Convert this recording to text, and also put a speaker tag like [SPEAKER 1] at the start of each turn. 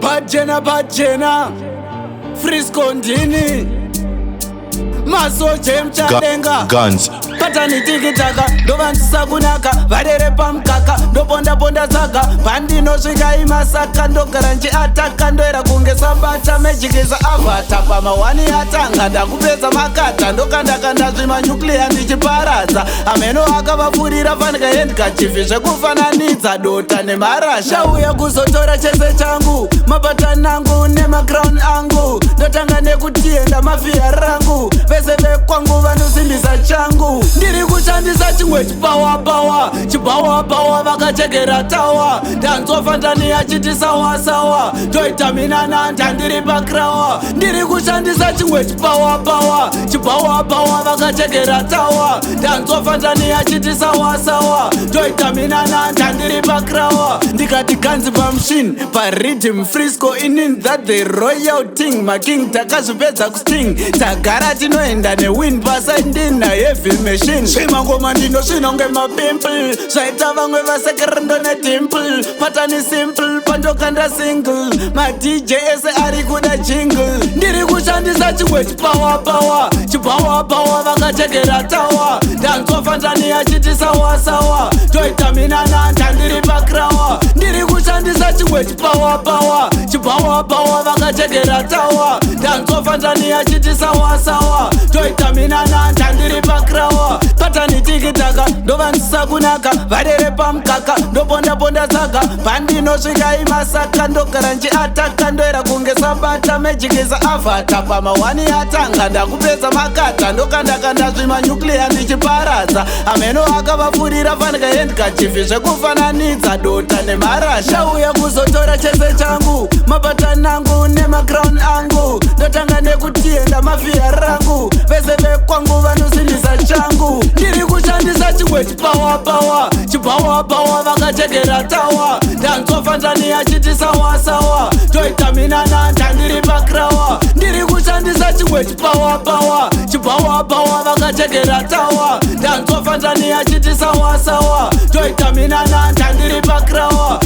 [SPEAKER 1] Pajena Frisco ndini Masoje mchalenga
[SPEAKER 2] Guns.
[SPEAKER 1] Patani tikitaka ndovanzisa kunaka varere pamukaka ndoponda zaga pandino svika imasaka ndogara nchiataka ndoera kunge sabata mejikisa avata pamawani atanga ndakupedza makata ndokandakanda zvimanyukliya ndichiparadza ameno akavapfurira fanika hendikachifi zvekufananidza dota nemarasha ndauya kuzotora chese changu mapatani angu nemacrown angu ndotanga nekutienda mafiya rangu vese vekwangu vanosimbisa changu ndiri kushandisa chimwe chipawa vakachekera tawa ndanzwa ndani achiti sawa toita mina nanda ndiri pakrawa ndiri kushandisa chimwe chipawa vakachekera tawa ndanzwa ndani achiti sawa toita mina nanda ndiri pakrawa ndikati ganzi pamushini paridhim Frisco inin that the royal ting making takazvipedza kusting tagara tinoenda newin pasaindina heavy machine zvimangoma ndinosvina unge mapimple zvaita vamwe vasekerendo nedimple patani simple pandokanda single madj ese ari kuda jingle ndiri kushandisa chimwe chipawa vakachekera tawa ndanzwa ndani achiti sawa toita mina nanda ndiri pakrawa ndiri kushandisa chimwe chipawa vakachekera tawa ndanzwa ndani achiti sawa toita mina nanda ndiri pakrawa patani tikitaka ndovanzisa kunaka varere pamukaka ndoponda zaga pandinosvika imasaka ndogara nchiataka ndoera kunge sabata mejikisa avata pamawani atanga ndakupedza makata ndokandakanda zvimanyukliya ndichiparadza ameno akavapfurira fanika hendikachifi zvekufananidza dota nemarasha ndauya kuzotora chese changu mapatani angu nemacrown angu ndotanga nekutienda mafiya rangu vese vekwangu vanosimbisa changu ndiri kushandisa chimwe chipawa vakachekera tawa ndanzwa ndani achiti sawa toita mina nanda ndiri pakrawa ndiri kushandisa chimwe chipawa vakachekera tawa ndanzwa ndani achiti sawa toita mina nanda ndiri pakrawa